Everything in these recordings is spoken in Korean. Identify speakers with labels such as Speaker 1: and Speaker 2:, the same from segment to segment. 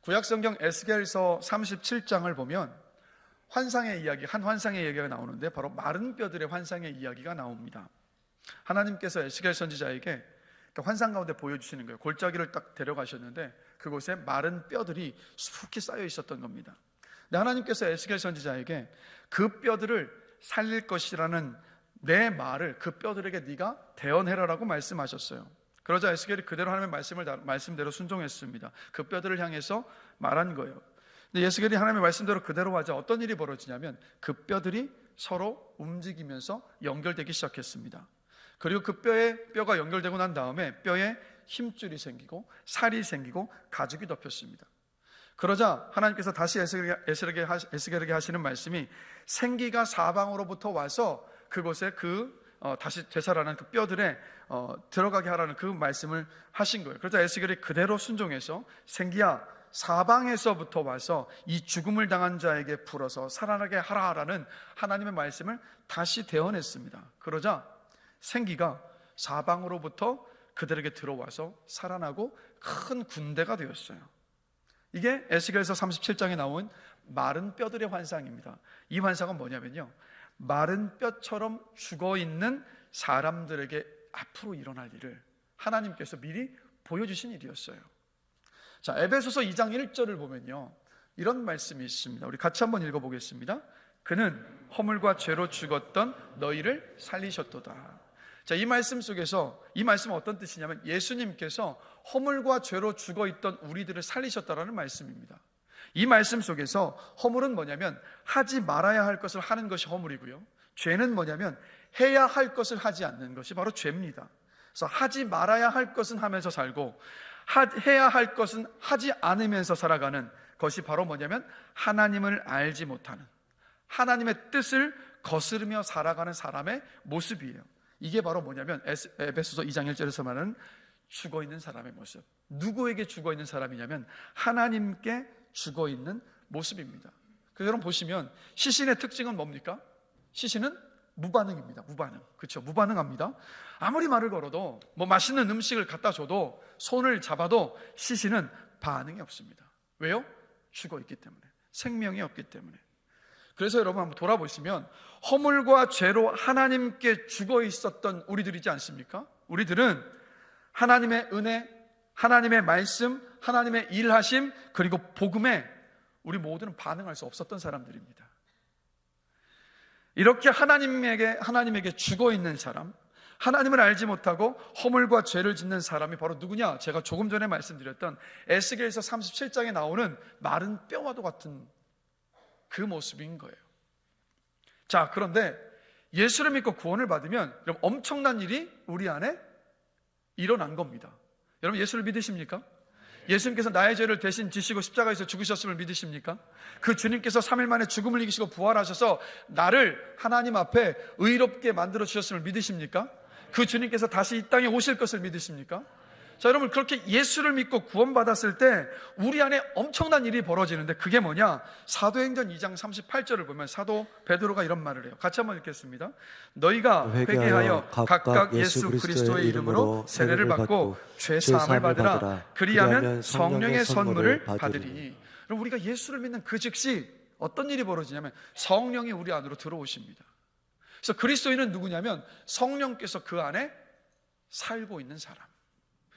Speaker 1: 구약성경 에스겔서 37장을 보면 환상의 이야기, 한 환상의 이야기가 나오는데 바로 마른 뼈들의 환상의 이야기가 나옵니다. 하나님께서 에스겔 선지자에게 환상 가운데 보여주시는 거예요. 골짜기를 딱 데려가셨는데 그곳에 마른 뼈들이 수북히 쌓여 있었던 겁니다. 근데 하나님께서 에스겔 선지자에게 그 뼈들을 살릴 것이라는 내 말을 그 뼈들에게 네가 대언해라라고 말씀하셨어요. 그러자 에스겔이 그대로 하나님의 말씀대로 순종했습니다. 그 뼈들을 향해서 말한 거예요. 근데 에스겔이 하나님의 말씀대로 그대로 하자 어떤 일이 벌어지냐면 그 뼈들이 서로 움직이면서 연결되기 시작했습니다. 그리고 그 뼈가 연결되고 난 다음에 뼈에 힘줄이 생기고 살이 생기고 가죽이 덮였습니다. 그러자 하나님께서 다시 에스겔에게 하시는 말씀이 생기가 사방으로부터 와서 그곳에 다시 되살아난 그 뼈들에 들어가게 하라는 그 말씀을 하신 거예요. 그러자 에스겔이 그대로 순종해서 생기야 사방에서부터 와서 이 죽음을 당한 자에게 불어서 살아나게 하라라는 하나님의 말씀을 다시 대언했습니다. 그러자 생기가 사방으로부터 그들에게 들어와서 살아나고 큰 군대가 되었어요. 이게 에스겔서 37장에 나온 마른 뼈들의 환상입니다. 이 환상은 뭐냐면요, 마른 뼈처럼 죽어있는 사람들에게 앞으로 일어날 일을 하나님께서 미리 보여주신 일이었어요. 자, 에베소서 2장 1절을 보면요, 이런 말씀이 있습니다. 우리 같이 한번 읽어보겠습니다. 그는 허물과 죄로 죽었던 너희를 살리셨도다. 자, 이 말씀 속에서 이 말씀은 어떤 뜻이냐면 예수님께서 허물과 죄로 죽어있던 우리들을 살리셨다라는 말씀입니다. 이 말씀 속에서 허물은 뭐냐면 하지 말아야 할 것을 하는 것이 허물이고요, 죄는 뭐냐면 해야 할 것을 하지 않는 것이 바로 죄입니다. 그래서 하지 말아야 할 것은 하면서 살고 해야 할 것은 하지 않으면서 살아가는 것이 바로 뭐냐면 하나님을 알지 못하는, 하나님의 뜻을 거스르며 살아가는 사람의 모습이에요. 이게 바로 뭐냐면 에베소서 2장 1절에서 말하는 죽어있는 사람의 모습. 누구에게 죽어있는 사람이냐면 하나님께 죽어있는 모습입니다. 그래서 여러분 보시면 시신의 특징은 뭡니까? 시신은 무반응입니다. 무반응. 그렇죠? 무반응합니다. 아무리 말을 걸어도 뭐 맛있는 음식을 갖다 줘도 손을 잡아도 시신은 반응이 없습니다. 왜요? 죽어있기 때문에, 생명이 없기 때문에. 그래서 여러분 한번 돌아보시면 허물과 죄로 하나님께 죽어 있었던 우리들이지 않습니까? 우리들은 하나님의 은혜, 하나님의 말씀, 하나님의 일하심, 그리고 복음에 우리 모두는 반응할 수 없었던 사람들입니다. 이렇게 하나님에게 죽어 있는 사람, 하나님을 알지 못하고 허물과 죄를 짓는 사람이 바로 누구냐? 제가 조금 전에 말씀드렸던 에스겔서 37장에 나오는 마른 뼈와도 같은 그 모습인 거예요. 자, 그런데 예수를 믿고 구원을 받으면 여러분 엄청난 일이 우리 안에 일어난 겁니다. 여러분 예수를 믿으십니까? 예수님께서 나의 죄를 대신 지시고 십자가에서 죽으셨음을 믿으십니까? 그 주님께서 3일 만에 죽음을 이기시고 부활하셔서 나를 하나님 앞에 의롭게 만들어 주셨음을 믿으십니까? 그 주님께서 다시 이 땅에 오실 것을 믿으십니까? 자, 여러분 그렇게 예수를 믿고 구원받았을 때 우리 안에 엄청난 일이 벌어지는데 그게 뭐냐? 사도행전 2장 38절을 보면 사도 베드로가 이런 말을 해요. 같이 한번 읽겠습니다. 너희가 회개하여 각각 예수 그리스도의 이름으로 세례를 받고 죄사함을 받으라. 그리하면 성령의 선물을 받으리니. 그럼 우리가 예수를 믿는 그 즉시 어떤 일이 벌어지냐면 성령이 우리 안으로 들어오십니다. 그래서 그리스도인은 누구냐면 성령께서 그 안에 살고 있는 사람,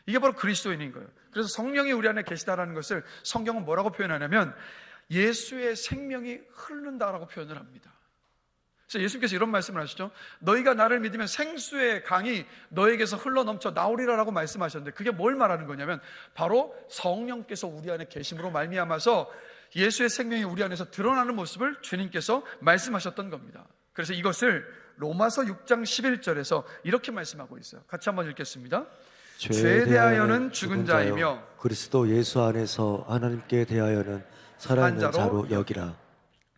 Speaker 1: 이게 바로 그리스도인인 거예요. 그래서 성령이 우리 안에 계시다라는 것을 성경은 뭐라고 표현하냐면 예수의 생명이 흐른다라고 표현을 합니다. 그래서 예수님께서 이런 말씀을 하시죠. 너희가 나를 믿으면 생수의 강이 너에게서 흘러넘쳐 나오리라라고 말씀하셨는데 그게 뭘 말하는 거냐면 바로 성령께서 우리 안에 계심으로 말미암아서 예수의 생명이 우리 안에서 드러나는 모습을 주님께서 말씀하셨던 겁니다. 그래서 이것을 로마서 6장 11절에서 이렇게 말씀하고 있어요. 같이 한번 읽겠습니다. 죄에 대하여는 죽은 자이며
Speaker 2: 그리스도 예수 안에서 하나님께 대하여는 살아있는 자로 여기라.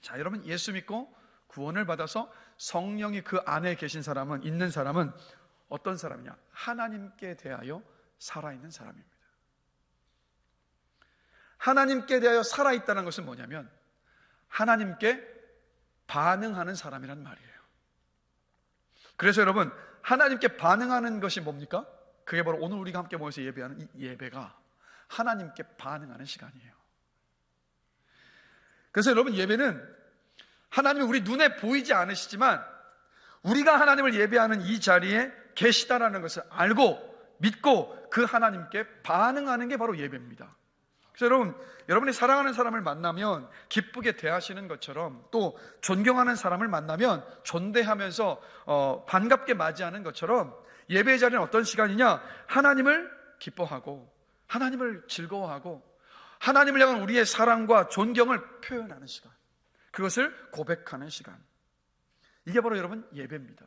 Speaker 1: 자, 여러분 예수 믿고 구원을 받아서 성령이 그 안에 계신 사람은, 있는 사람은 어떤 사람이냐? 하나님께 대하여 살아있는 사람입니다. 하나님께 대하여 살아있다는 것은 뭐냐면 하나님께 반응하는 사람이란 말이에요. 그래서 여러분 하나님께 반응하는 것이 뭡니까? 그게 바로 오늘 우리가 함께 모여서 예배하는 이 예배가 하나님께 반응하는 시간이에요. 그래서 여러분, 예배는 하나님이 우리 눈에 보이지 않으시지만 우리가 하나님을 예배하는 이 자리에 계시다라는 것을 알고 믿고 그 하나님께 반응하는 게 바로 예배입니다. 그래서 여러분이 사랑하는 사람을 만나면 기쁘게 대하시는 것처럼, 또 존경하는 사람을 만나면 존대하면서 반갑게 맞이하는 것처럼, 예배의 자리는 어떤 시간이냐? 하나님을 기뻐하고 하나님을 즐거워하고 하나님을 향한 우리의 사랑과 존경을 표현하는 시간, 그것을 고백하는 시간, 이게 바로 여러분 예배입니다.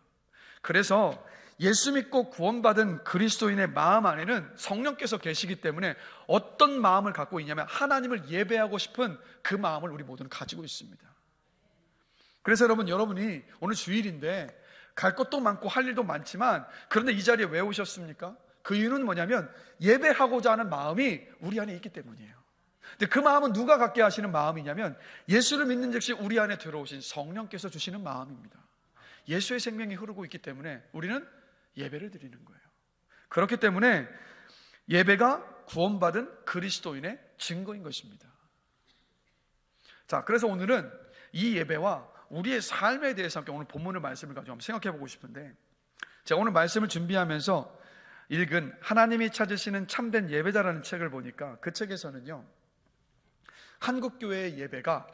Speaker 1: 그래서 예수 믿고 구원받은 그리스도인의 마음 안에는 성령께서 계시기 때문에 어떤 마음을 갖고 있냐면 하나님을 예배하고 싶은 그 마음을 우리 모두는 가지고 있습니다. 그래서 여러분이 오늘 주일인데 갈 것도 많고 할 일도 많지만, 그런데 이 자리에 왜 오셨습니까? 그 이유는 뭐냐면 예배하고자 하는 마음이 우리 안에 있기 때문이에요. 근데 그 마음은 누가 갖게 하시는 마음이냐면 예수를 믿는 즉시 우리 안에 들어오신 성령께서 주시는 마음입니다. 예수의 생명이 흐르고 있기 때문에 우리는 예배를 드리는 거예요. 그렇기 때문에 예배가 구원받은 그리스도인의 증거인 것입니다. 자, 그래서 오늘은 이 예배와 우리의 삶에 대해서 함께 오늘 본문의 말씀을 가지고 한번 생각해 보고 싶은데, 제가 오늘 말씀을 준비하면서 읽은 하나님이 찾으시는 참된 예배자라는 책을 보니까 그 책에서는요, 한국교회의 예배가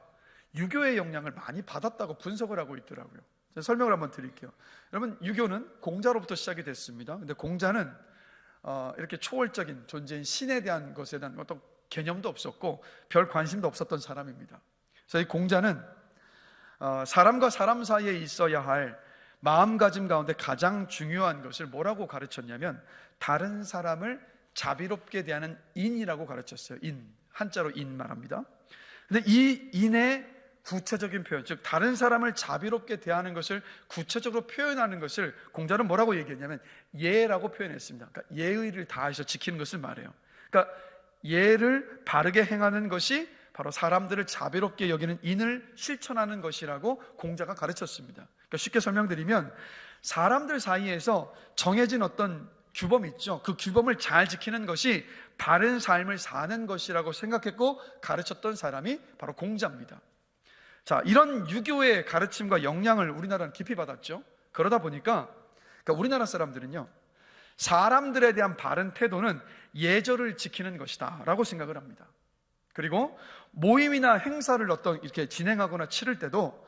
Speaker 1: 유교의 영향을 많이 받았다고 분석을 하고 있더라고요. 제가 설명을 한번 드릴게요. 여러분, 유교는 공자로부터 시작이 됐습니다. 근데 공자는 이렇게 초월적인 존재인 신에 대한 것에 대한 어떤 개념도 없었고 별 관심도 없었던 사람입니다. 그래서 이 공자는 사람과 사람 사이에 있어야 할 마음가짐 가운데 가장 중요한 것을 뭐라고 가르쳤냐면 다른 사람을 자비롭게 대하는 인이라고 가르쳤어요. 인, 한자로 인 말합니다. 근데 이 인의 구체적인 표현, 즉 다른 사람을 자비롭게 대하는 것을 구체적으로 표현하는 것을 공자는 뭐라고 얘기했냐면 예라고 표현했습니다. 그러니까 예의를 다해서 지키는 것을 말해요. 그러니까 예를 바르게 행하는 것이 바로 사람들을 자비롭게 여기는 인을 실천하는 것이라고 공자가 가르쳤습니다. 그러니까 쉽게 설명드리면 사람들 사이에서 정해진 어떤 규범이 있죠. 그 규범을 잘 지키는 것이 바른 삶을 사는 것이라고 생각했고 가르쳤던 사람이 바로 공자입니다. 자, 이런 유교의 가르침과 영향을 우리나라는 깊이 받았죠. 그러다 보니까 우리나라 사람들은요, 사람들에 대한 바른 태도는 예절을 지키는 것이다 라고 생각을 합니다. 그리고 모임이나 행사를 이렇게 진행하거나 치를 때도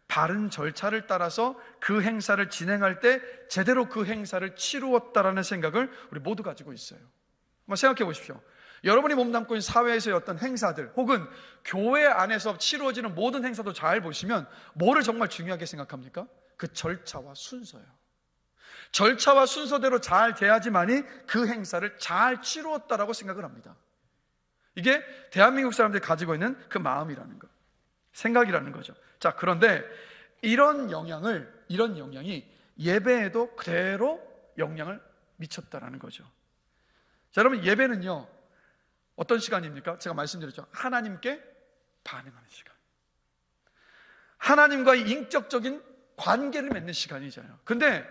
Speaker 1: 바른 절차를 따라서 그 행사를 진행할 때 제대로 그 행사를 치루었다라는 생각을 우리 모두 가지고 있어요. 한번 생각해 보십시오. 여러분이 몸담고 있는 사회에서의 어떤 행사들 혹은 교회 안에서 치루어지는 모든 행사도 잘 보시면 뭐를 정말 중요하게 생각합니까? 그 절차와 순서예요. 절차와 순서대로 잘 돼야지만이 그 행사를 잘 치루었다라고 생각을 합니다. 이게 대한민국 사람들이 가지고 있는 그 마음이라는 거, 생각이라는 거죠. 자, 그런데 이런 영향이 예배에도 그대로 영향을 미쳤다라는 거죠. 자, 여러분, 예배는요 어떤 시간입니까? 제가 말씀드렸죠. 하나님께 반응하는 시간, 하나님과의 인격적인 관계를 맺는 시간이잖아요. 근데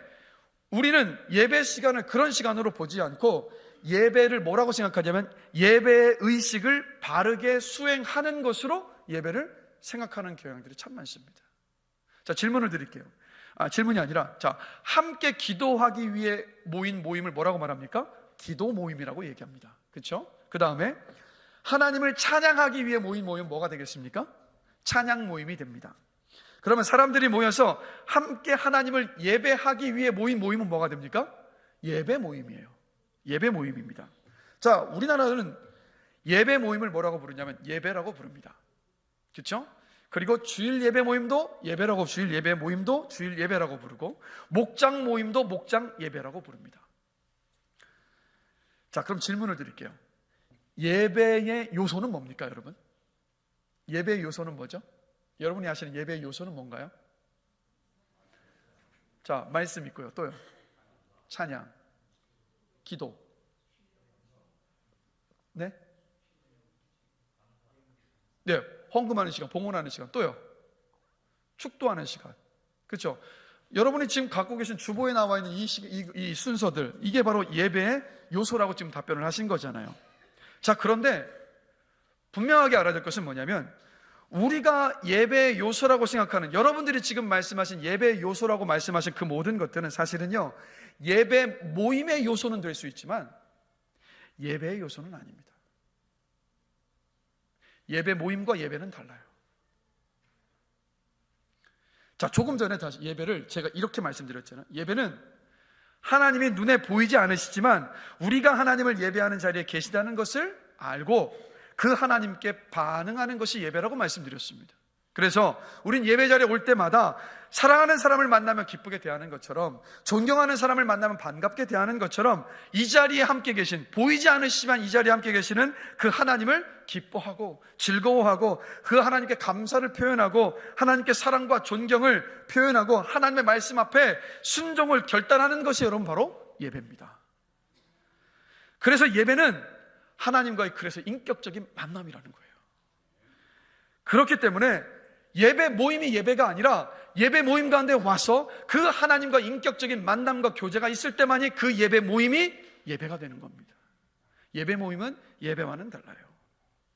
Speaker 1: 우리는 예배 시간을 그런 시간으로 보지 않고 예배를 뭐라고 생각하냐면 예배의 의식을 바르게 수행하는 것으로 예배를 생각하는 경향들이 참 많습니다. 자, 질문을 드릴게요. 질문이 아니라, 자, 함께 기도하기 위해 모인 모임을 뭐라고 말합니까? 기도 모임이라고 얘기합니다. 그렇죠? 그 다음에 하나님을 찬양하기 위해 모인 모임은 뭐가 되겠습니까? 찬양 모임이 됩니다. 그러면 사람들이 모여서 함께 하나님을 예배하기 위해 모인 모임은 뭐가 됩니까? 예배 모임이에요. 예배 모임입니다. 자, 우리나라는 예배 모임을 뭐라고 부르냐면 예배라고 부릅니다. 그렇죠? 그리고 주일 예배 모임도 예배라고, 주일 예배 모임도 주일 예배라고 부르고 목장 모임도 목장 예배라고 부릅니다. 자, 그럼 질문을 드릴게요. 예배의 요소는 뭡니까, 여러분? 예배의 요소는 뭐죠? 여러분이 아시는 예배의 요소는 뭔가요? 자, 말씀 있고요. 또요. 찬양, 기도. 네? 네, 헌금하는 시간, 봉헌하는 시간. 또요. 축도하는 시간. 그렇죠? 여러분이 지금 갖고 계신 주보에 나와 있는 이 순서들, 이게 바로 예배의 요소라고 지금 답변을 하신 거잖아요. 자, 그런데 분명하게 알아야 될 것은 뭐냐면 우리가 예배의 요소라고 생각하는, 여러분들이 지금 말씀하신 예배의 요소라고 말씀하신 그 모든 것들은 사실은요, 예배 모임의 요소는 될 수 있지만 예배의 요소는 아닙니다. 예배 모임과 예배는 달라요. 자, 조금 전에 다시 예배를 제가 이렇게 말씀드렸잖아요. 예배는 하나님이 눈에 보이지 않으시지만 우리가 하나님을 예배하는 자리에 계시다는 것을 알고 그 하나님께 반응하는 것이 예배라고 말씀드렸습니다. 그래서 우린 예배 자리에 올 때마다 사랑하는 사람을 만나면 기쁘게 대하는 것처럼, 존경하는 사람을 만나면 반갑게 대하는 것처럼, 이 자리에 함께 계신, 보이지 않으시지만 이 자리에 함께 계시는 그 하나님을 기뻐하고 즐거워하고 그 하나님께 감사를 표현하고 하나님께 사랑과 존경을 표현하고 하나님의 말씀 앞에 순종을 결단하는 것이 여러분 바로 예배입니다. 그래서 예배는 하나님과의 그래서 인격적인 만남이라는 거예요. 그렇기 때문에 예배 모임이 예배가 아니라 예배 모임 가운데 와서 그 하나님과 인격적인 만남과 교제가 있을 때만이 그 예배 모임이 예배가 되는 겁니다. 예배 모임은 예배와는 달라요.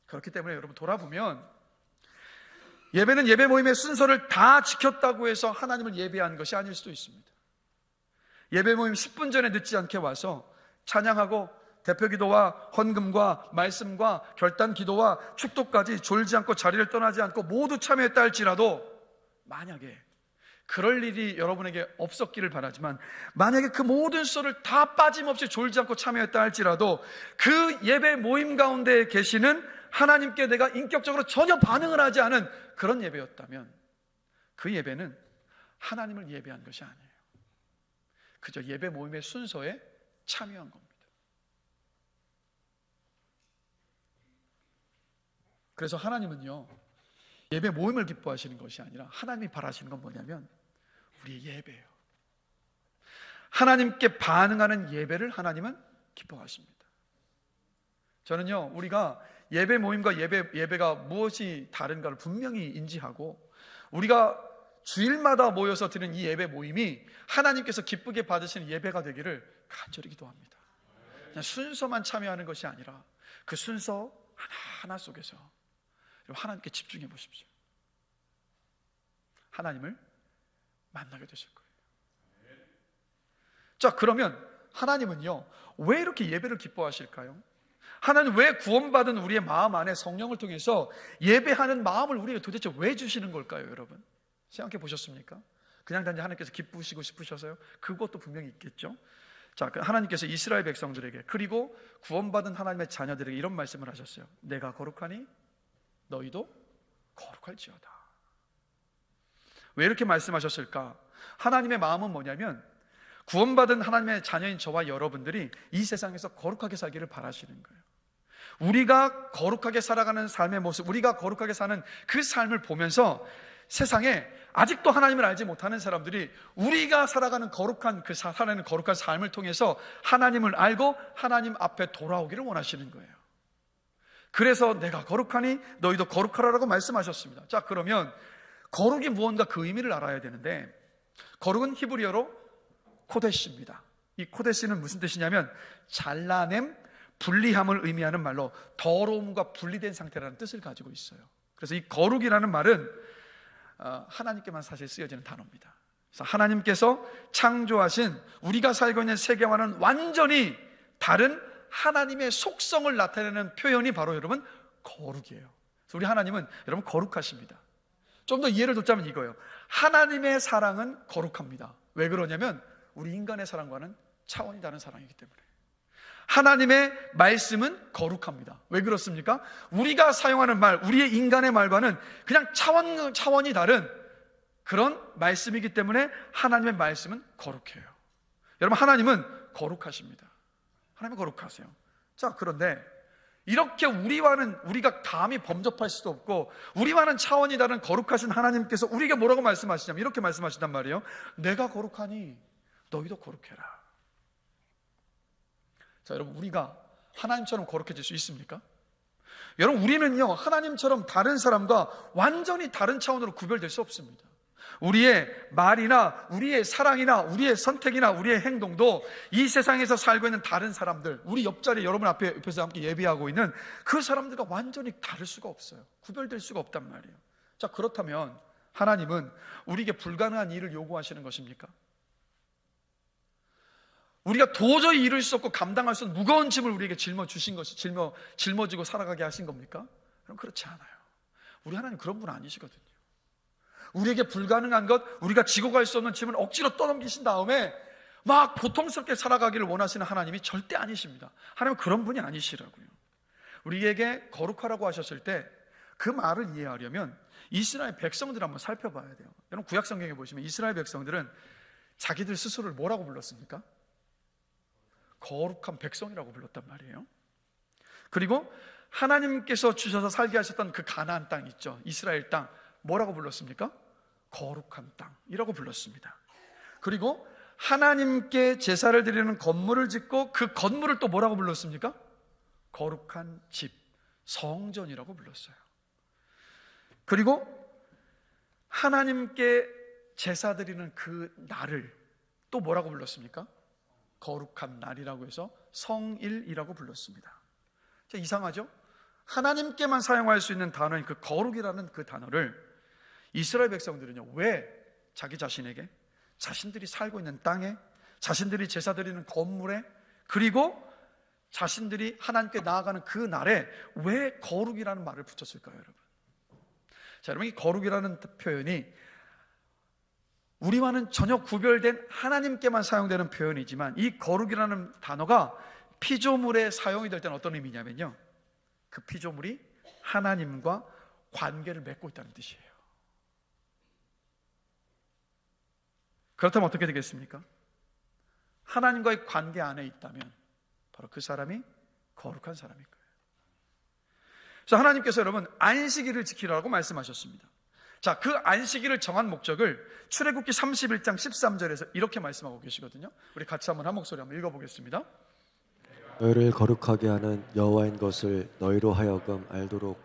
Speaker 1: 그렇기 때문에 여러분 돌아보면 예배는 예배 모임의 순서를 다 지켰다고 해서 하나님을 예배한 것이 아닐 수도 있습니다. 예배 모임 10분 전에 늦지 않게 와서 찬양하고 대표기도와 헌금과 말씀과 결단 기도와 축도까지 졸지 않고 자리를 떠나지 않고 모두 참여했다 할지라도, 만약에 그럴 일이 여러분에게 없었기를 바라지만 만약에 그 모든 썰을 다 빠짐없이 졸지 않고 참여했다 할지라도 그 예배 모임 가운데 계시는 하나님께 내가 인격적으로 전혀 반응을 하지 않은 그런 예배였다면 그 예배는 하나님을 예배한 것이 아니에요. 그저 예배 모임의 순서에 참여한 겁니다. 그래서 하나님은요, 예배 모임을 기뻐하시는 것이 아니라 하나님이 바라시는 건 뭐냐면 우리의 예배예요. 하나님께 반응하는 예배를 하나님은 기뻐하십니다. 저는요, 우리가 예배 모임과 예배가 무엇이 다른가를 분명히 인지하고 우리가 주일마다 모여서 드리는 이 예배 모임이 하나님께서 기쁘게 받으시는 예배가 되기를 간절히 기도합니다. 그냥 순서만 참여하는 것이 아니라 그 순서 하나하나 속에서 하나님께 집중해 보십시오. 하나님을 만나게 되실 거예요. 자, 그러면 하나님은요, 왜 이렇게 예배를 기뻐하실까요? 하나님 왜 구원받은 우리의 마음 안에 성령을 통해서 예배하는 마음을 우리에게 도대체 왜 주시는 걸까요, 여러분? 생각해 보셨습니까? 그냥 단지 하나님께서 기쁘시고 싶으셔서요? 그것도 분명히 있겠죠. 자, 하나님께서 이스라엘 백성들에게, 그리고 구원받은 하나님의 자녀들에게 이런 말씀을 하셨어요. 내가 거룩하니 너희도 거룩할지어다. 왜 이렇게 말씀하셨을까? 하나님의 마음은 뭐냐면 구원받은 하나님의 자녀인 저와 여러분들이 이 세상에서 거룩하게 살기를 바라시는 거예요. 우리가 거룩하게 살아가는 삶의 모습, 우리가 거룩하게 사는 그 삶을 보면서 세상에 아직도 하나님을 알지 못하는 사람들이 우리가 살아가는 거룩한 그 살아가는 거룩한 삶을 통해서 하나님을 알고 하나님 앞에 돌아오기를 원하시는 거예요. 그래서 내가 거룩하니 너희도 거룩하라라고 말씀하셨습니다. 자, 그러면 거룩이 무언가 그 의미를 알아야 되는데, 거룩은 히브리어로 코데시입니다. 이 코데시는 무슨 뜻이냐면 잘라냄, 분리함을 의미하는 말로 더러움과 분리된 상태라는 뜻을 가지고 있어요. 그래서 이 거룩이라는 말은 하나님께만 사실 쓰여지는 단어입니다. 그래서 하나님께서 창조하신 우리가 살고 있는 세계와는 완전히 다른 하나님의 속성을 나타내는 표현이 바로 여러분 거룩이에요. 그래서 우리 하나님은 여러분 거룩하십니다. 좀 더 이해를 돕자면 이거예요. 하나님의 사랑은 거룩합니다. 왜 그러냐면 우리 인간의 사랑과는 차원이 다른 사랑이기 때문에. 하나님의 말씀은 거룩합니다. 왜 그렇습니까? 우리가 사용하는 말, 우리의 인간의 말과는 그냥 차원이 다른 그런 말씀이기 때문에 하나님의 말씀은 거룩해요. 여러분, 하나님은 거룩하십니다. 하나님은 거룩하세요. 자, 그런데 이렇게 우리가 감히 범접할 수도 없고 우리와는 차원이 다른 거룩하신 하나님께서 우리에게 뭐라고 말씀하시냐면 이렇게 말씀하신단 말이에요. 내가 거룩하니 너희도 거룩해라. 자, 여러분, 우리가 하나님처럼 거룩해질 수 있습니까? 여러분, 우리는요 하나님처럼 다른 사람과 완전히 다른 차원으로 구별될 수 없습니다. 우리의 말이나 우리의 사랑이나 우리의 선택이나 우리의 행동도 이 세상에서 살고 있는 다른 사람들, 우리 옆자리 여러분 옆에서 함께 예배하고 있는 그 사람들과 완전히 다를 수가 없어요. 구별될 수가 없단 말이에요. 자, 그렇다면 하나님은 우리에게 불가능한 일을 요구하시는 것입니까? 우리가 도저히 이룰 수 없고 감당할 수 없는 무거운 짐을 우리에게 짊어주신 것이 짊어지고 살아가게 하신 겁니까? 그럼 그렇지 않아요. 우리 하나님 그런 분 아니시거든요. 우리에게 불가능한 것, 우리가 지고 갈 수 없는 짐을 억지로 떠넘기신 다음에 막 고통스럽게 살아가기를 원하시는 하나님이 절대 아니십니다. 하나님은 그런 분이 아니시라고요. 우리에게 거룩하라고 하셨을 때 그 말을 이해하려면 이스라엘 백성들을 한번 살펴봐야 돼요. 여러분 구약 성경에 보시면 이스라엘 백성들은 자기들 스스로를 뭐라고 불렀습니까? 거룩한 백성이라고 불렀단 말이에요. 그리고 하나님께서 주셔서 살게 하셨던 그 가나안 땅 있죠, 이스라엘 땅, 뭐라고 불렀습니까? 거룩한 땅이라고 불렀습니다. 그리고 하나님께 제사를 드리는 건물을 짓고 그 건물을 또 뭐라고 불렀습니까? 거룩한 집, 성전이라고 불렀어요. 그리고 하나님께 제사 드리는 그 날을 또 뭐라고 불렀습니까? 거룩한 날이라고 해서 성일이라고 불렀습니다. 자, 이상하죠? 하나님께만 사용할 수 있는 단어인 그 거룩이라는 그 단어를 이스라엘 백성들은요, 왜 자기 자신에게, 자신들이 살고 있는 땅에, 자신들이 제사 드리는 건물에, 그리고 자신들이 하나님께 나아가는 그 날에 왜 거룩이라는 말을 붙였을까요, 여러분? 자, 여러분, 이 거룩이라는 표현이 우리와는 전혀 구별된 하나님께만 사용되는 표현이지만 이 거룩이라는 단어가 피조물에 사용이 될 때는 어떤 의미냐면요, 그 피조물이 하나님과 관계를 맺고 있다는 뜻이에요. 그렇다면 어떻게 되겠습니까? 하나님과의 관계 안에 있다면 바로 그 사람이 거룩한 사람일 거예요. 그래서 하나님께서 여러분 안식일을 지키라고 말씀하셨습니다. 자, 그 안식일을 정한 목적을 출애굽기 31장 13절에서 이렇게 말씀하고 계시거든요. 우리 같이 한 목소리 한번 읽어보겠습니다.
Speaker 2: 너희를 거룩하게 하는 여호와인 것을 너희로 하여금 알도록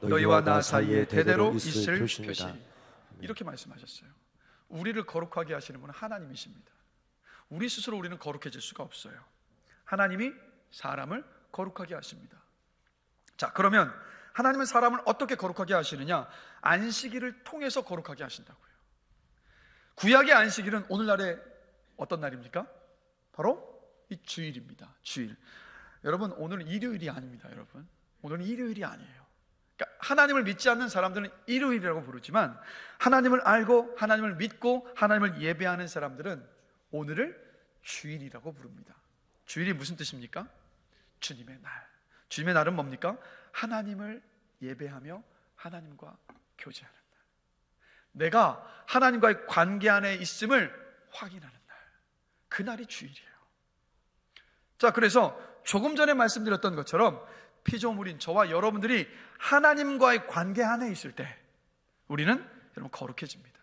Speaker 1: 너희와 나 사이에 대대로 있을
Speaker 2: 표시니라.
Speaker 1: 표시. 이렇게 말씀하셨어요. 우리를 거룩하게 하시는 분은 하나님이십니다. 우리 스스로 우리는 거룩해질 수가 없어요. 하나님이 사람을 거룩하게 하십니다. 자, 그러면 하나님은 사람을 어떻게 거룩하게 하시느냐? 안식일을 통해서 거룩하게 하신다고요. 구약의 안식일은 오늘날의 어떤 날입니까? 바로 이 주일입니다. 주일. 여러분, 오늘은 일요일이 아닙니다. 여러분, 오늘은 일요일이 아니에요. 그러니까 하나님을 믿지 않는 사람들은 일요일이라고 부르지만 하나님을 알고 하나님을 믿고 하나님을 예배하는 사람들은 오늘을 주일이라고 부릅니다. 주일이 무슨 뜻입니까? 주님의 날. 주님의 날은 뭡니까? 하나님을 예배하며 하나님과 교제하는 날. 내가 하나님과의 관계 안에 있음을 확인하는 날. 그날이 주일이에요. 자, 그래서 조금 전에 말씀드렸던 것처럼 피조물인 저와 여러분들이 하나님과의 관계 안에 있을 때 우리는 여러분 거룩해집니다.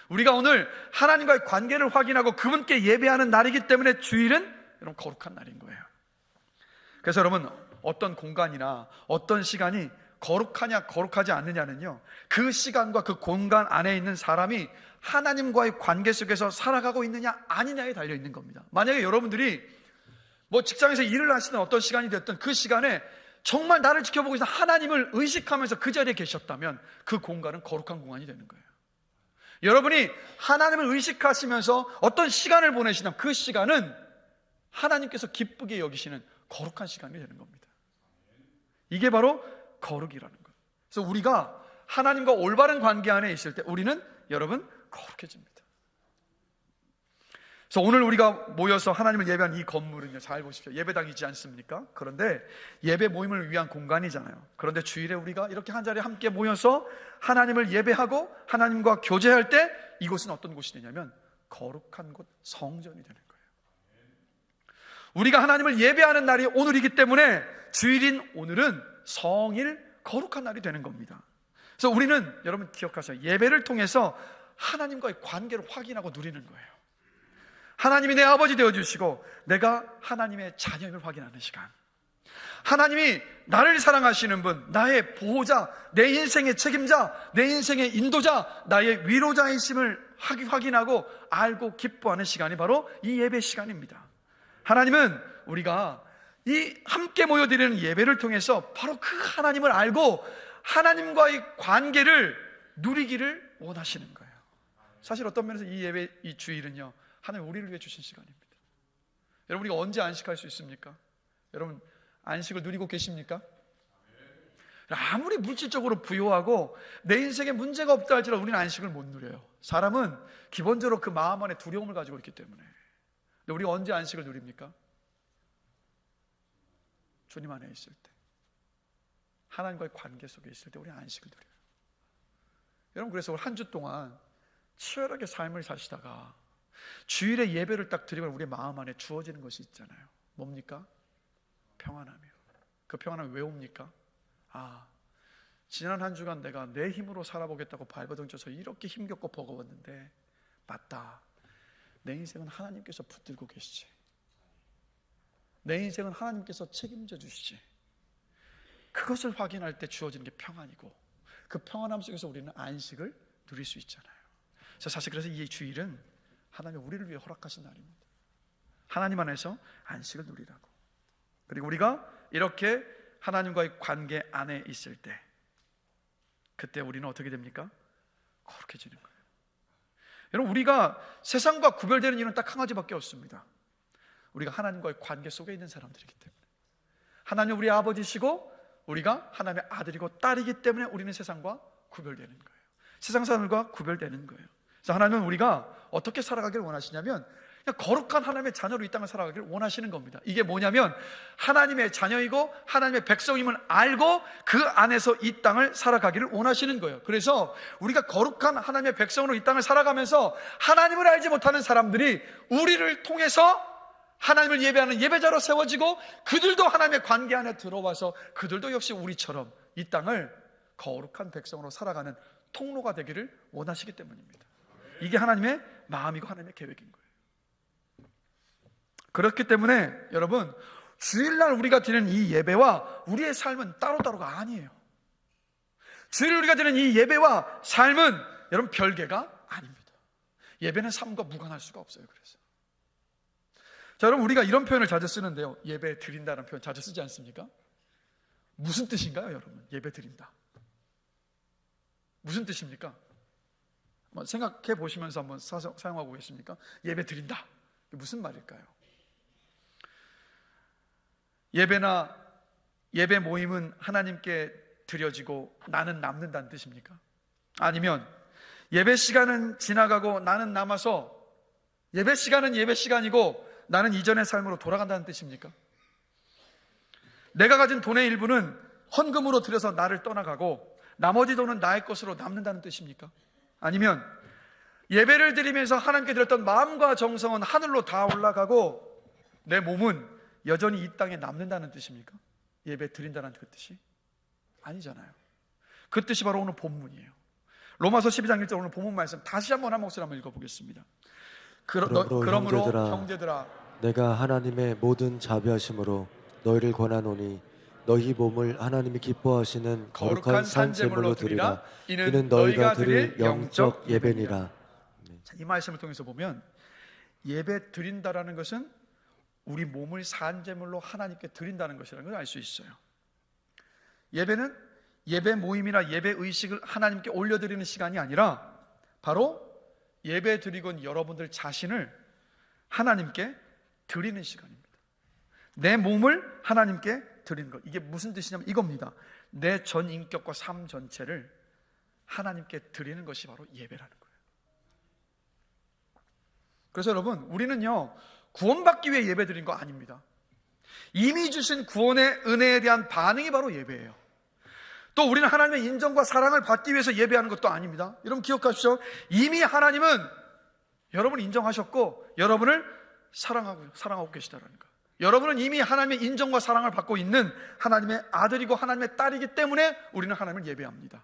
Speaker 1: 우리가 오늘 하나님과의 관계를 확인하고 그분께 예배하는 날이기 때문에 주일은 여러분 거룩한 날인 거예요. 그래서 여러분 어떤 공간이나 어떤 시간이 거룩하냐 거룩하지 않느냐는요, 그 시간과 그 공간 안에 있는 사람이 하나님과의 관계 속에서 살아가고 있느냐 아니냐에 달려 있는 겁니다. 만약에 여러분들이 뭐 직장에서 일을 하시는 어떤 시간이 됐든 그 시간에 정말 나를 지켜보고 있는 하나님을 의식하면서 그 자리에 계셨다면 그 공간은 거룩한 공간이 되는 거예요. 여러분이 하나님을 의식하시면서 어떤 시간을 보내시면 그 시간은 하나님께서 기쁘게 여기시는 거룩한 시간이 되는 겁니다. 이게 바로 거룩이라는 거예요. 그래서 우리가 하나님과 올바른 관계 안에 있을 때 우리는 여러분 거룩해집니다. 그래서 오늘 우리가 모여서 하나님을 예배한 이 건물은요, 잘 보십시오. 예배당이지 않습니까? 그런데 예배 모임을 위한 공간이잖아요. 그런데 주일에 우리가 이렇게 한 자리에 함께 모여서 하나님을 예배하고 하나님과 교제할 때 이곳은 어떤 곳이 되냐면 거룩한 곳, 성전이 되는 거예요. 우리가 하나님을 예배하는 날이 오늘이기 때문에 주일인 오늘은 성일 거룩한 날이 되는 겁니다. 그래서 우리는 여러분 기억하세요. 예배를 통해서 하나님과의 관계를 확인하고 누리는 거예요. 하나님이 내 아버지 되어주시고 내가 하나님의 자녀임을 확인하는 시간, 하나님이 나를 사랑하시는 분, 나의 보호자, 내 인생의 책임자, 내 인생의 인도자, 나의 위로자이심을 확인하고 알고 기뻐하는 시간이 바로 이 예배 시간입니다. 하나님은 우리가 이 함께 모여드리는 예배를 통해서 바로 그 하나님을 알고 하나님과의 관계를 누리기를 원하시는 거예요. 사실 어떤 면에서 이 예배, 이 주일은요, 하나님 우리를 위해 주신 시간입니다. 여러분, 우리가 언제 안식할 수 있습니까? 여러분, 안식을 누리고 계십니까? 아무리 물질적으로 부유하고 내 인생에 문제가 없다 할지라도 우리는 안식을 못 누려요. 사람은 기본적으로 그 마음 안에 두려움을 가지고 있기 때문에. 근데 우리가 언제 안식을 누립니까? 주님 안에 있을 때, 하나님과의 관계 속에 있을 때 우리는 안식을 누려요. 여러분, 그래서 한 주 동안 치열하게 삶을 사시다가 주일에 예배를 딱 드리면 우리의 마음 안에 주어지는 것이 있잖아요. 뭡니까? 평안함이요. 그 평안함이 왜 옵니까? 지난 한 주간 내가 내 힘으로 살아보겠다고 발버둥쳐서 이렇게 힘겹고 버거웠는데, 맞다, 내 인생은 하나님께서 붙들고 계시지, 내 인생은 하나님께서 책임져 주시지. 그것을 확인할 때 주어지는 게 평안이고, 그 평안함 속에서 우리는 안식을 누릴 수 있잖아요. 사실 그래서 이 주일은 하나님이 우리를 위해 허락하신 날입니다. 하나님 안에서 안식을 누리라고. 그리고 우리가 이렇게 하나님과의 관계 안에 있을 때, 그때 우리는 어떻게 됩니까? 거룩해지는 거예요. 여러분, 우리가 세상과 구별되는 이유는 딱 한 가지밖에 없습니다. 우리가 하나님과의 관계 속에 있는 사람들이기 때문에. 하나님 우리 아버지시고 우리가 하나님의 아들이고 딸이기 때문에 우리는 세상과 구별되는 거예요. 세상 사람들과 구별되는 거예요. 그래서 하나님은 우리가 어떻게 살아가기를 원하시냐면, 그냥 거룩한 하나님의 자녀로 이 땅을 살아가기를 원하시는 겁니다. 이게 뭐냐면, 하나님의 자녀이고 하나님의 백성임을 알고 그 안에서 이 땅을 살아가기를 원하시는 거예요. 그래서 우리가 거룩한 하나님의 백성으로 이 땅을 살아가면서 하나님을 알지 못하는 사람들이 우리를 통해서 하나님을 예배하는 예배자로 세워지고, 그들도 하나님의 관계 안에 들어와서 그들도 역시 우리처럼 이 땅을 거룩한 백성으로 살아가는 통로가 되기를 원하시기 때문입니다. 이게 하나님의 마음이고 하나님의 계획인 거예요. 그렇기 때문에 여러분, 주일날 우리가 드리는 이 예배와 우리의 삶은 따로따로가 아니에요. 주일 우리가 드리는 이 예배와 삶은 여러분 별개가 아닙니다. 예배는 삶과 무관할 수가 없어요. 그래서 자, 여러분, 우리가 이런 표현을 자주 쓰는데요, 예배 드린다는 표현 자주 쓰지 않습니까? 무슨 뜻인가요, 여러분? 예배 드린다, 무슨 뜻입니까? 한번 생각해 보시면서 한번 사용하고 계십니까? 예배 드린다, 무슨 말일까요? 예배나 예배 모임은 하나님께 드려지고 나는 남는다는 뜻입니까? 아니면 예배 시간은 지나가고 나는 남아서 예배 시간은 예배 시간이고 나는 이전의 삶으로 돌아간다는 뜻입니까? 내가 가진 돈의 일부는 헌금으로 들여서 나를 떠나가고 나머지 돈은 나의 것으로 남는다는 뜻입니까? 아니면 예배를 드리면서 하나님께 드렸던 마음과 정성은 하늘로 다 올라가고 내 몸은 여전히 이 땅에 남는다는 뜻입니까? 예배 드린다는 그 뜻이? 아니잖아요. 그 뜻이 바로 오늘 본문이에요. 로마서 12장 1절, 오늘 본문 말씀 다시 한번 한 목소리 한번 읽어보겠습니다. 그러므로 형제들아,
Speaker 2: 내가 하나님의 모든 자비하심으로 너희를 권하노니 너희 몸을 하나님이 기뻐하시는 거룩한 산제물로 드리라. 이는 너희가 드릴 영적 예배니라.
Speaker 1: 자, 이 말씀을 통해서 보면 예배 드린다라는 것은 우리 몸을 산제물로 하나님께 드린다는 것이라는 걸 알 수 있어요. 예배는 예배 모임이나 예배 의식을 하나님께 올려드리는 시간이 아니라 바로 예배 드리건 여러분들 자신을 하나님께 드리는 시간입니다. 내 몸을 하나님께 드리는 것. 이게 무슨 뜻이냐면 이겁니다. 내 전 인격과 삶 전체를 하나님께 드리는 것이 바로 예배라는 거예요. 그래서 여러분, 우리는요 구원받기 위해 예배 드린 거 아닙니다. 이미 주신 구원의 은혜에 대한 반응이 바로 예배예요. 또 우리는 하나님의 인정과 사랑을 받기 위해서 예배하는 것도 아닙니다. 여러분 기억하십시오. 이미 하나님은 여러분을 인정하셨고 여러분을 사랑하고 계시다라는 거. 여러분은 이미 하나님의 인정과 사랑을 받고 있는 하나님의 아들이고 하나님의 딸이기 때문에 우리는 하나님을 예배합니다.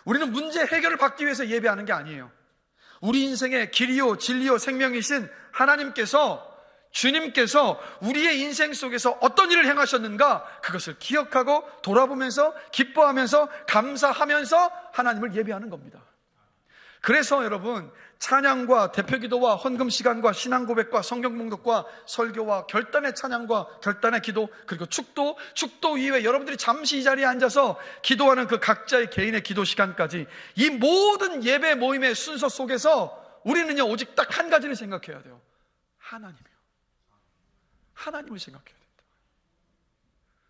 Speaker 1: 우리는 문제 해결을 받기 위해서 예배하는 게 아니에요. 우리 인생의 길이요 진리요 생명이신 하나님께서 주님께서 우리의 인생 속에서 어떤 일을 행하셨는가, 그것을 기억하고 돌아보면서 기뻐하면서 감사하면서 하나님을 예배하는 겁니다. 그래서 여러분, 찬양과 대표기도와 헌금시간과 신앙고백과 성경봉독과 설교와 결단의 찬양과 결단의 기도, 그리고 축도 이후에 여러분들이 잠시 이 자리에 앉아서 기도하는 그 각자의 개인의 기도 시간까지, 이 모든 예배 모임의 순서 속에서 우리는요, 오직 딱 한 가지를 생각해야 돼요. 하나님을 생각해야 된다.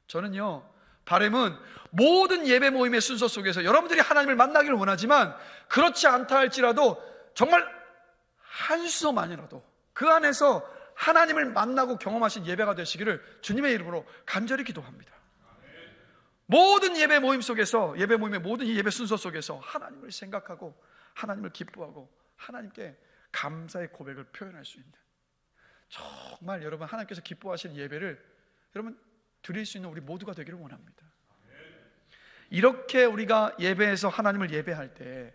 Speaker 1: 저는요, 바람은 모든 예배 모임의 순서 속에서 여러분들이 하나님을 만나기를 원하지만, 그렇지 않다 할지라도 정말 한수만이라도 그 안에서 하나님을 만나고 경험하신 예배가 되시기를 주님의 이름으로 간절히 기도합니다. 모든 예배 모임 속에서, 예배 모임의 모든 예배 순서 속에서 하나님을 생각하고 하나님을 기뻐하고 하나님께 감사의 고백을 표현할 수 있는, 정말 여러분 하나님께서 기뻐하시는 예배를 여러분 드릴 수 있는 우리 모두가 되기를 원합니다. 이렇게 우리가 예배에서 하나님을 예배할 때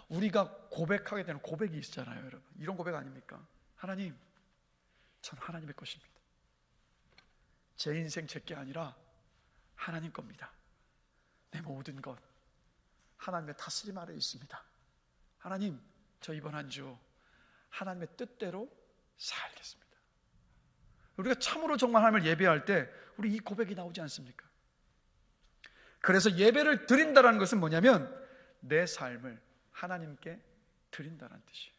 Speaker 1: 우리가 고백하게 되는 고백이 있잖아요, 여러분. 이런 고백 아닙니까? 하나님, 전 하나님의 것입니다. 제 인생 제게 아니라 하나님 겁니다. 내 모든 것 하나님의 다스림 아래 있습니다. 하나님, 저 이번 한 주 하나님의 뜻대로 살겠습니다. 우리가 참으로 정말 하나님을 예배할 때 우리 이 고백이 나오지 않습니까? 그래서 예배를 드린다는 것은 뭐냐면 내 삶을 하나님께 드린다는 뜻이에요.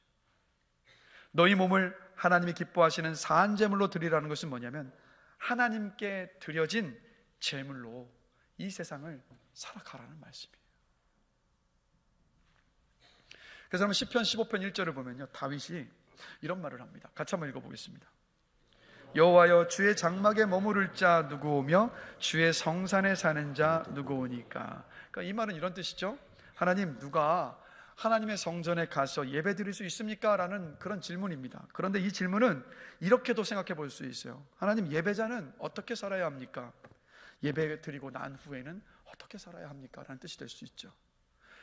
Speaker 1: 너희 몸을 하나님이 기뻐하시는 사한 제물로 드리라는 것은 뭐냐면 하나님께 드려진 제물로 이 세상을 살아가라는 말씀이에요. 그래서 한번 시편 15편 1절을 보면요, 다윗이 이런 말을 합니다. 같이 한번 읽어보겠습니다. 여호와여, 주의 장막에 머무를 자 누구오며 주의 성산에 사는 자 누구오니까. 그러니까 이 말은 이런 뜻이죠. 하나님, 누가 하나님의 성전에 가서 예배 드릴 수 있습니까? 라는 그런 질문입니다. 그런데 이 질문은 이렇게도 생각해 볼 수 있어요. 하나님, 예배자는 어떻게 살아야 합니까? 예배 드리고 난 후에는 어떻게 살아야 합니까? 라는 뜻이 될 수 있죠.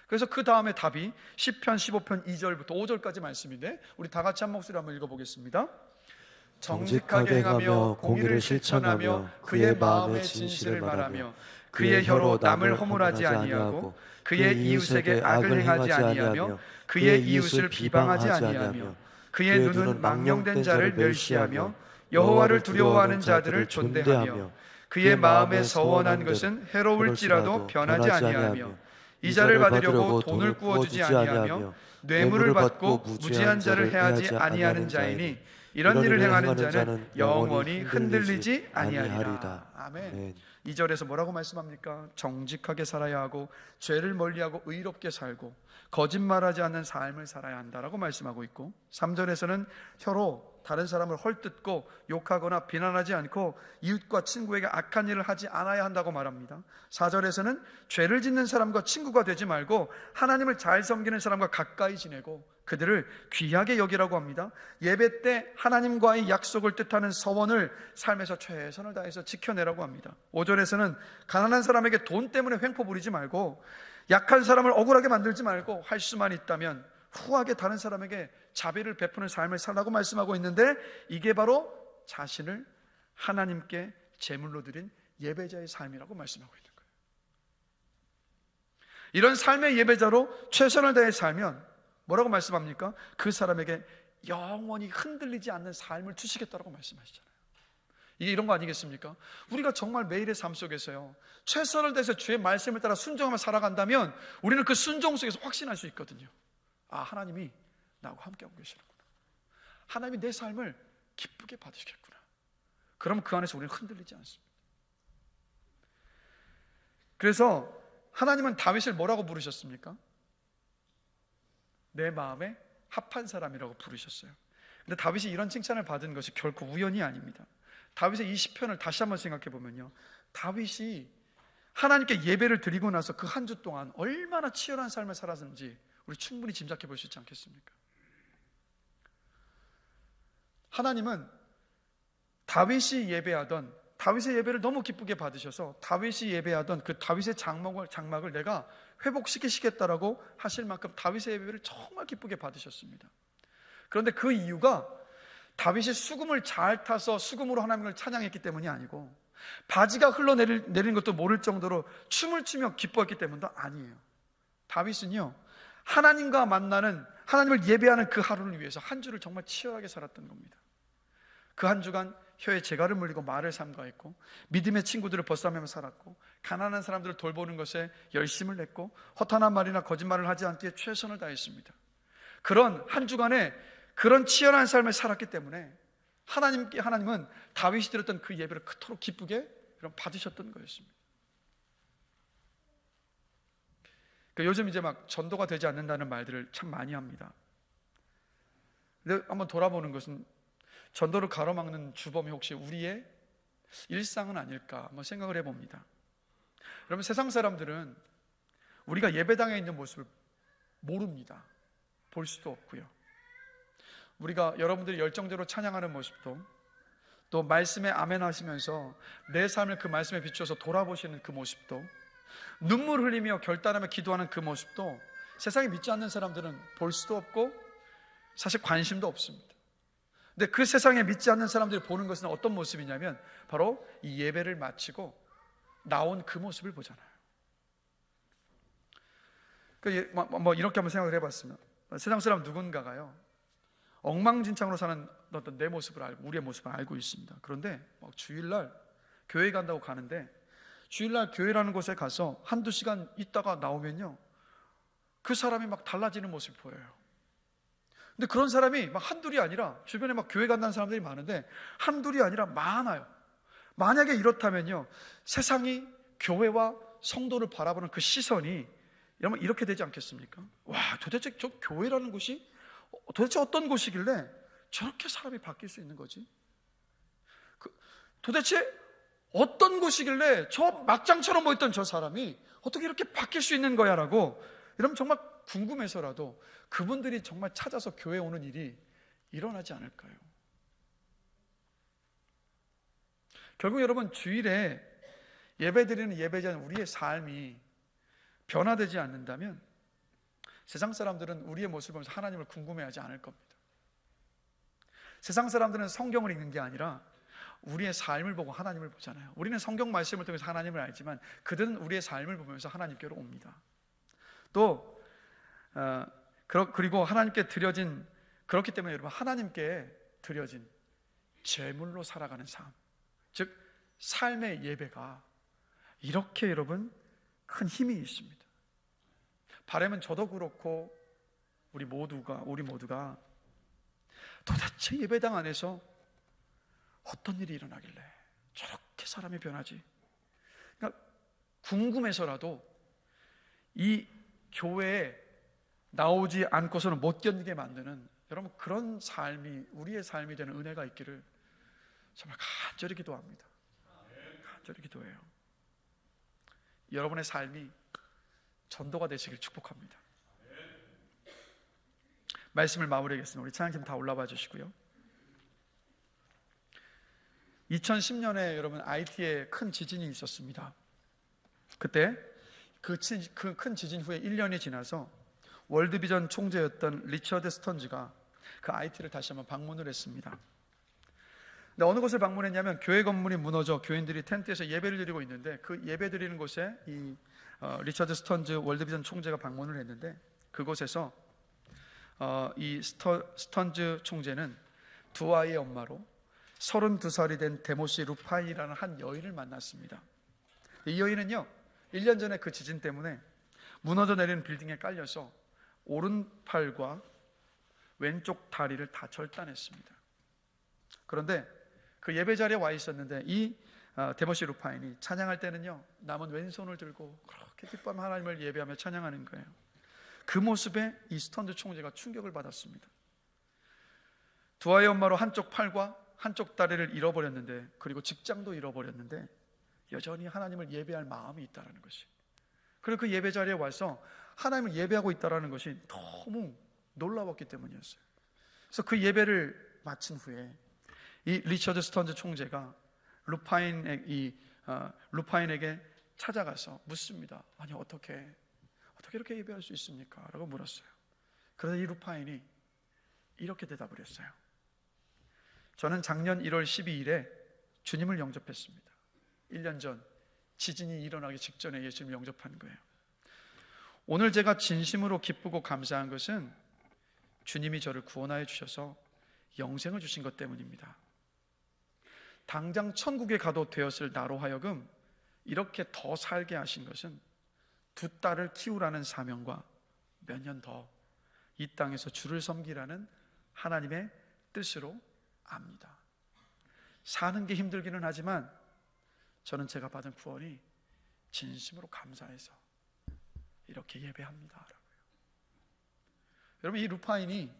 Speaker 1: 그래서 그 다음에 답이 시편 15편 2절부터 5절까지 말씀인데, 우리 다 같이 한 목소리 한번 읽어보겠습니다.
Speaker 2: 정직하게 행하며 공의를 실천하며 그의 마음의 진실을 말하며 그의 혀로 남을 허물하지 아니하고 그의 이웃에게 악을 행하지 아니하며 그의 이웃을 비방하지 아니하며 그의 눈은 망령된 자를 멸시하며 여호와를 두려워하는 자들을 존대하며 그의 마음에 서원한 것은 해로울지라도 변하지 아니하며 이자를 받으려고 돈을 구워주지 아니하며 뇌물을 받고 무지한 자를 해하지 아니하는 자이니 이런 일을 행하는 자는 영원히 흔들리지 아니하리라. 아멘. 2절에서 뭐라고 말씀합니까? 정직하게 살아야 하고 죄를 멀리하고 의롭게 살고 거짓말하지 않는 삶을 살아야 한다라고 말씀하고 있고, 3절에서는 혀로 다른 사람을 헐뜯고 욕하거나 비난하지 않고 이웃과 친구에게 악한 일을 하지 않아야 한다고 말합니다. 4절에서는 죄를 짓는 사람과 친구가 되지 말고 하나님을 잘 섬기는 사람과 가까이 지내고 그들을 귀하게 여기라고 합니다. 예배 때 하나님과의 약속을 뜻하는 서원을 삶에서 최선을 다해서 지켜내라고 합니다. 5절에서는 가난한 사람에게 돈 때문에 횡포 부리지 말고 약한 사람을 억울하게 만들지 말고 할 수만 있다면 후하게 다른 사람에게 자비를 베푸는 삶을 살라고 말씀하고 있는데, 이게 바로 자신을 하나님께 제물로 드린 예배자의 삶이라고 말씀하고 있는 거예요. 이런 삶의 예배자로 최선을 다해 살면 뭐라고 말씀합니까? 그 사람에게 영원히 흔들리지 않는 삶을 주시겠다라고 말씀하시잖아요. 이게 이런 거 아니겠습니까? 우리가 정말 매일의 삶 속에서요, 최선을 다해서 주의 말씀을 따라 순종하며 살아간다면 우리는 그 순종 속에서 확신할 수 있거든요. 아, 하나님이 나하고 함께하고 계시는구나. 하나님이 내 삶을 기쁘게 받으시겠구나. 그럼 그 안에서 우리는 흔들리지 않습니다. 그래서 하나님은 다윗을 뭐라고 부르셨습니까? 내 마음에 합한 사람이라고 부르셨어요. 근데 다윗이 이런 칭찬을 받은 것이 결코 우연이 아닙니다. 다윗의 이 시편을 다시 한번 생각해 보면요, 다윗이 하나님께 예배를 드리고 나서 그 한 주 동안 얼마나 치열한 삶을 살았는지 우리 충분히 짐작해 볼 수 있지 않겠습니까? 하나님은 다윗이 예배하던, 다윗의 예배를 너무 기쁘게 받으셔서 다윗이 예배하던 그 다윗의 장막을 내가 회복시키시겠다라고 하실 만큼 다윗의 예배를 정말 기쁘게 받으셨습니다. 그런데 그 이유가
Speaker 1: 다윗이 수금을 잘 타서 수금으로 하나님을 찬양했기 때문이 아니고, 바지가 흘러내리는 것도 모를 정도로 춤을 추며 기뻐했기 때문도 아니에요. 다윗은요, 하나님과 만나는, 하나님을 예배하는 그 하루를 위해서 한 주를 정말 치열하게 살았던 겁니다. 그 한 주간 혀에 재갈을 물리고 말을 삼가했고, 믿음의 친구들을 벗삼으며 살았고, 가난한 사람들을 돌보는 것에 열심을 냈고, 허탄한 말이나 거짓말을 하지 않기에 최선을 다했습니다. 그런 한 주간에 그런 치열한 삶을 살았기 때문에 하나님은 다윗이 드렸던 그 예배를 그토록 기쁘게 받으셨던 거였습니다. 그러니까 요즘 이제 막 전도가 되지 않는다는 말들을 참 많이 합니다. 근데 한번 돌아보는 것은, 전도를 가로막는 주범이 혹시 우리의 일상은 아닐까 한번 생각을 해봅니다. 여러분, 세상 사람들은 우리가 예배당에 있는 모습을 모릅니다. 볼 수도 없고요. 우리가 여러분들이 열정대로 찬양하는 모습도, 또 말씀에 아멘 하시면서 내 삶을 그 말씀에 비추어서 돌아보시는 그 모습도, 눈물 흘리며 결단하며 기도하는 그 모습도 세상에 믿지 않는 사람들은 볼 수도 없고 사실 관심도 없습니다. 근데 그 세상에 믿지 않는 사람들이 보는 것은 어떤 모습이냐면 바로 이 예배를 마치고 나온 그 모습을 보잖아요. 뭐 이렇게 한번 생각을 해봤으면, 세상 사람 누군가가요, 엉망진창으로 사는 어떤 내 모습을 알고, 우리의 모습을 알고 있습니다. 그런데 막 주일날 교회 간다고 가는데, 주일날 교회라는 곳에 가서 한두 시간 있다가 나오면요, 그 사람이 막 달라지는 모습이 보여요. 근데 그런 사람이 막 한둘이 아니라, 주변에 막 교회 간다는 사람들이 많은데 한둘이 아니라 많아요. 만약에 이렇다면요, 세상이 교회와 성도를 바라보는 그 시선이 여러분 이렇게 되지 않겠습니까? 와, 도대체 저 교회라는 곳이 도대체 어떤 곳이길래 저렇게 사람이 바뀔 수 있는 거지? 도대체 어떤 곳이길래 저 막장처럼 보였던 저 사람이 어떻게 이렇게 바뀔 수 있는 거야? 라고 여러분 정말 궁금해서라도 그분들이 정말 찾아서 교회에 오는 일이 일어나지 않을까요? 결국 여러분, 주일에 예배드리는 예배자는 우리의 삶이 변화되지 않는다면 세상 사람들은 우리의 모습을 보면서 하나님을 궁금해하지 않을 겁니다. 세상 사람들은 성경을 읽는 게 아니라 우리의 삶을 보고 하나님을 보잖아요. 우리는 성경 말씀을 통해서 하나님을 알지만 그들은 우리의 삶을 보면서 하나님께로 옵니다. 또 그리고 하나님께 드려진, 그렇기 때문에 여러분, 하나님께 드려진 제물로 살아가는 삶, 즉 삶의 예배가 이렇게 여러분 큰 힘이 있습니다. 바람은 저도 그렇고 우리 모두가 도대체 예배당 안에서 어떤 일이 일어나길래 저렇게 사람이 변하지? 그러니까 궁금해서라도 이 교회에 나오지 않고서는 못 견디게 만드는, 여러분 그런 삶이 우리의 삶이 되는 은혜가 있기를 정말 간절히 기도합니다. 간절히 기도해요. 여러분의 삶이 전도가 되시길 축복합니다. 말씀을 마무리하겠습니다. 우리 찬양팀 다 올라와 주시고요. 2010년에 여러분 IT에 큰 지진이 있었습니다. 그때 그 큰 지진 후에 1년이 지나서 월드비전 총재였던 리처드 스턴즈가 그 IT를 다시 한번 방문을 했습니다. 근데 어느 곳을 방문했냐면 교회 건물이 무너져 교인들이 텐트에서 예배를 드리고 있는데, 그 예배 드리는 곳에 이 리처드 스턴즈 월드비전 총재가 방문을 했는데, 그곳에서 이 스턴즈 총재는 두 아이의 엄마로 32살이 된 데모시 루파이라는 한 여인을 만났습니다. 이 여인은요, 1년 전에 그 지진 때문에 무너져 내리는 빌딩에 깔려서 오른팔과 왼쪽 다리를 다 절단했습니다. 그런데 그 예배 자리에 와 있었는데 이 데모시 루파인이 찬양할 때는요, 남은 왼손을 들고 그렇게 기뻐하며 하나님을 예배하며 찬양하는 거예요. 그 모습에 이 스턴즈 총재가 충격을 받았습니다. 두 아이의 엄마로 한쪽 팔과 한쪽 다리를 잃어버렸는데, 그리고 직장도 잃어버렸는데 여전히 하나님을 예배할 마음이 있다는 것이, 그리고 그 예배 자리에 와서 하나님을 예배하고 있다는 것이 너무 놀라웠기 때문이었어요. 그래서 그 예배를 마친 후에 이 리처드 스턴즈 총재가 루파인에게 찾아가서 묻습니다. 아니 어떻게 이렇게 예배할 수 있습니까? 라고 물었어요. 그래서 이 루파인이 이렇게 대답을 했어요. 저는 작년 1월 12일에 주님을 영접했습니다. 1년 전 지진이 일어나기 직전에 예수님을 영접한 거예요. 오늘 제가 진심으로 기쁘고 감사한 것은 주님이 저를 구원하여 주셔서 영생을 주신 것 때문입니다. 당장 천국에 가도 되었을 나로 하여금 이렇게 더 살게 하신 것은 두 딸을 키우라는 사명과 몇 년 더 이 땅에서 주를 섬기라는 하나님의 뜻으로 압니다. 사는 게 힘들기는 하지만 저는 제가 받은 구원이 진심으로 감사해서 이렇게 예배합니다. 여러분, 이 루파인이,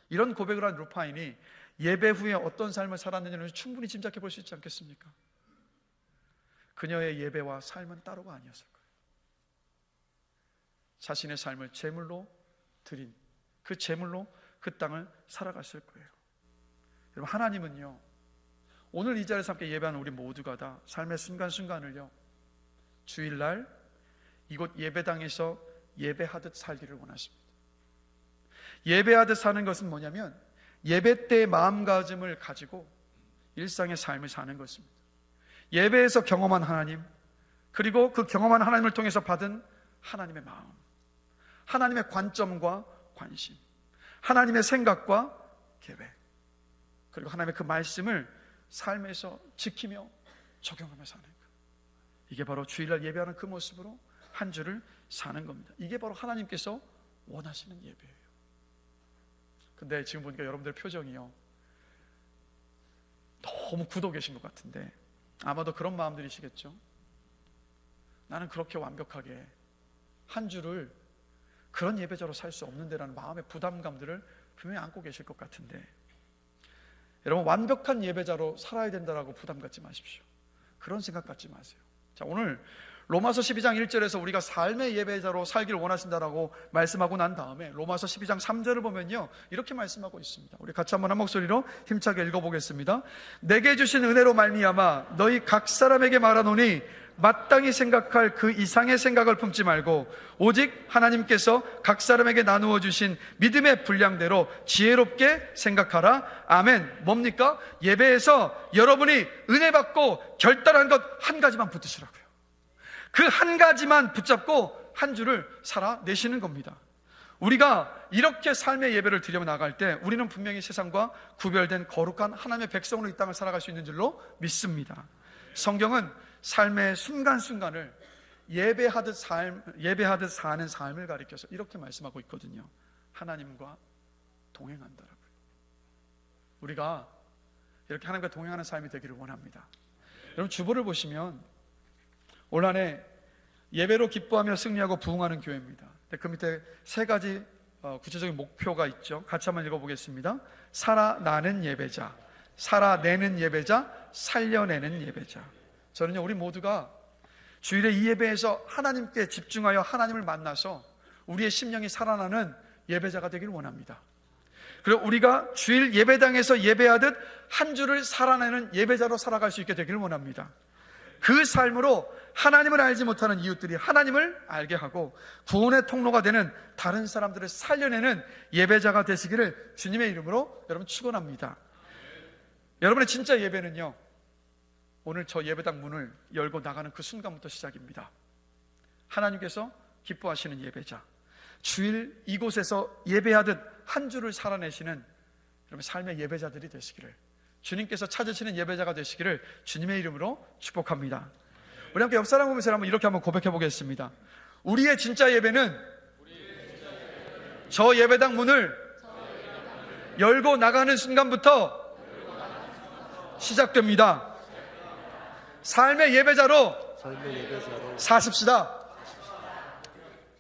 Speaker 1: 이런 고백을 한 루파인이 예배 후에 어떤 삶을 살았느냐는 충분히 짐작해 볼 수 있지 않겠습니까? 그녀의 예배와 삶은 따로가 아니었을 거예요. 자신의 삶을 제물로 드린 그 제물로 그 땅을 살아갔을 거예요. 여러분, 하나님은요, 오늘 이 자리에서 함께 예배하는 우리 모두가 다 삶의 순간순간을요, 주일날 이곳 예배당에서 예배하듯 살기를 원하십니다. 예배하듯 사는 것은 뭐냐면 예배 때의 마음가짐을 가지고 일상의 삶을 사는 것입니다. 예배에서 경험한 하나님, 그리고 그 경험한 하나님을 통해서 받은 하나님의 마음, 하나님의 관점과 관심, 하나님의 생각과 계획, 그리고 하나님의 그 말씀을 삶에서 지키며 적용하며 사는 것, 이게 바로 주일날 예배하는 그 모습으로 한 주를 사는 겁니다. 이게 바로 하나님께서 원하시는 예배예요. 근데 지금 보니까 여러분들의 표정이요, 너무 굳어 계신 것 같은데 아마도 그런 마음들이시겠죠. 나는 그렇게 완벽하게 한 주를 그런 예배자로 살 수 없는데라는 마음의 부담감들을 분명히 안고 계실 것 같은데, 여러분, 완벽한 예배자로 살아야 된다라고 부담 갖지 마십시오. 그런 생각 갖지 마세요. 자, 오늘 로마서 12장 1절에서 우리가 삶의 예배자로 살기를 원하신다라고 말씀하고 난 다음에 로마서 12장 3절을 보면요, 이렇게 말씀하고 있습니다. 우리 같이 한번 한 목소리로 힘차게 읽어보겠습니다. 내게 주신 은혜로 말미암아 너희 각 사람에게 말하노니 마땅히 생각할 그 이상의 생각을 품지 말고 오직 하나님께서 각 사람에게 나누어 주신 믿음의 분량대로 지혜롭게 생각하라. 아멘. 뭡니까? 예배에서 여러분이 은혜 받고 결단한 것 한 가지만 붙드시라고요. 그 한 가지만 붙잡고 한 주를 살아내시는 겁니다. 우리가 이렇게 삶의 예배를 드려 나갈 때 우리는 분명히 세상과 구별된 거룩한 하나님의 백성으로 이 땅을 살아갈 수 있는 줄로 믿습니다. 성경은 삶의 순간순간을 예배하듯 사는 삶을 가리켜서 이렇게 말씀하고 있거든요. 하나님과 동행한다라고요. 우리가 이렇게 하나님과 동행하는 삶이 되기를 원합니다. 여러분, 주보를 보시면 올 한 해 예배로 기뻐하며 승리하고 부흥하는 교회입니다. 그 밑에 세 가지 구체적인 목표가 있죠. 같이 한번 읽어보겠습니다. 살아나는 예배자, 살아내는 예배자, 살려내는 예배자. 저는요, 우리 모두가 주일에 이 예배에서 하나님께 집중하여 하나님을 만나서 우리의 심령이 살아나는 예배자가 되기를 원합니다. 그리고 우리가 주일 예배당에서 예배하듯 한 주를 살아내는 예배자로 살아갈 수 있게 되기를 원합니다. 그 삶으로 하나님을 알지 못하는 이웃들이 하나님을 알게 하고 구원의 통로가 되는 다른 사람들을 살려내는 예배자가 되시기를 주님의 이름으로 여러분 축원합니다. 여러분의 진짜 예배는요, 오늘 저 예배당 문을 열고 나가는 그 순간부터 시작입니다. 하나님께서 기뻐하시는 예배자, 주일 이곳에서 예배하듯 한 주를 살아내시는 여러분 삶의 예배자들이 되시기를, 주님께서 찾으시는 예배자가 되시기를 주님의 이름으로 축복합니다. 우리 함께 옆 사람 보면서 이렇게 한번 고백해 보겠습니다. 우리의 진짜 예배는 저 예배당 문을 열고 나가는 순간부터 시작됩니다. 삶의 예배자로 사십시다.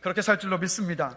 Speaker 1: 그렇게 살 줄로 믿습니다.